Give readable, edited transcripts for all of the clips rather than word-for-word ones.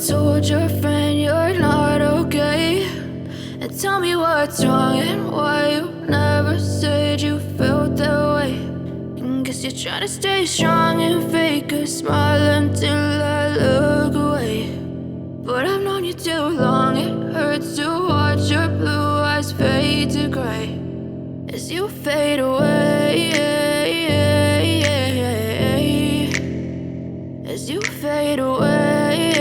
told your friend you're not okay? And tell me what's wrong and why you never said you felt that way. And guess you're trying to stay strong and fake a smile until I look away. But I've known you too long, it hurts to watch your blue eyes fade to gray as you fade away, as you fade away.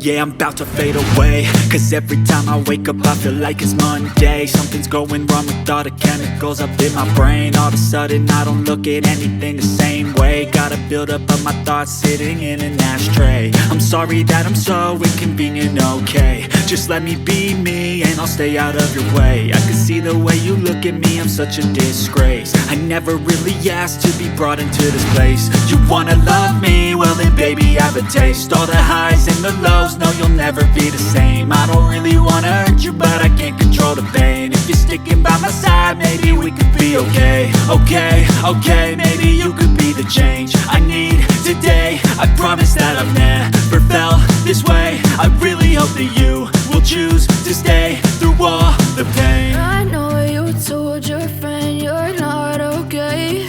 Yeah, I'm about to fade away. Cause every time I wake up I feel like it's Monday. Something's going wrong with all the chemicals up in my brain. All of a sudden I don't look at anything the same way. Gotta build up of my thoughts sitting in an ashtray. I'm sorry that I'm so inconvenient, okay. Just let me be me and I'll stay out of your way. I can see the way you look at me, I'm such a disgrace. I never really asked to be brought into this place. You wanna love me? Well then baby I have a taste. All the highs and the lows, no you'll never be the same. I don't really wanna hurt you but I can't control the pain. If you're sticking by my side maybe we could be okay. Okay, maybe you could be the change I need today. I promise that I've never felt this way. I really hope that you will choose to stay through all the pain. I know you told your friend you're not okay.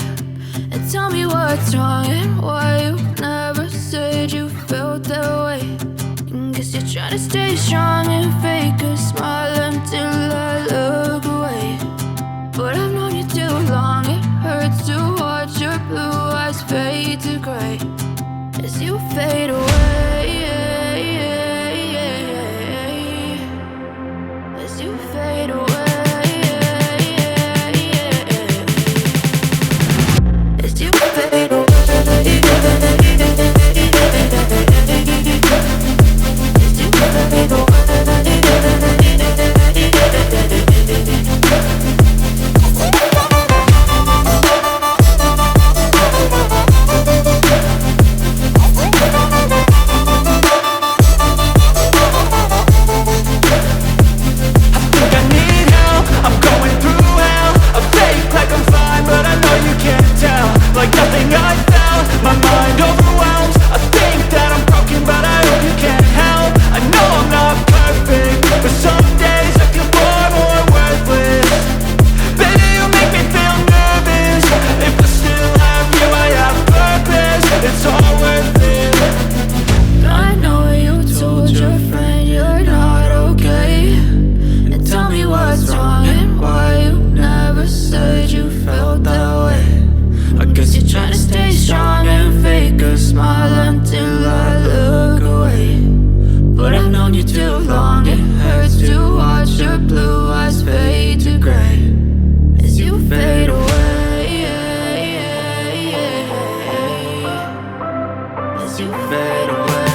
And tell me what's wrong and why you never said you felt that way. And guess you're trying to stay strong and fake a smile until I look away. But I've known you too long, it hurts to watch your blue eyes fade to gray as you fade away, as you fade away, as you fade away. Like nothing I felt, my mind overwhelms. I think that I'm broken but I hope you can't help. I know I'm not perfect, but some days I feel far more worthless. Baby, you make me feel nervous. If I still have you, I have purpose. It's all worth it. I know you told your friend you're not okay. And tell me what's wrong and why you never said you felt that way. I guess you're trying to stay strong and fake a smile until I look away. But I've known you too long, it hurts to watch your blue eyes fade to gray as you fade away, as you fade away,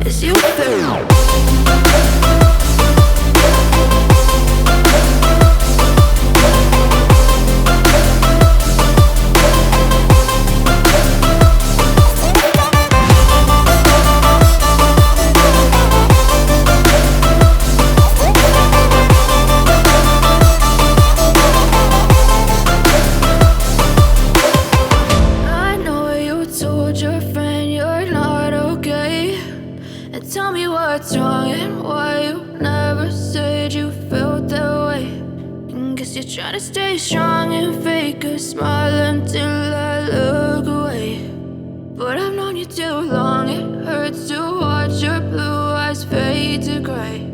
as you fade away. Tell me what's wrong and why you never said you felt that way. And guess you're trying to stay strong and fake a smile until I look away. But I've known you too long, it hurts to watch your blue eyes fade to gray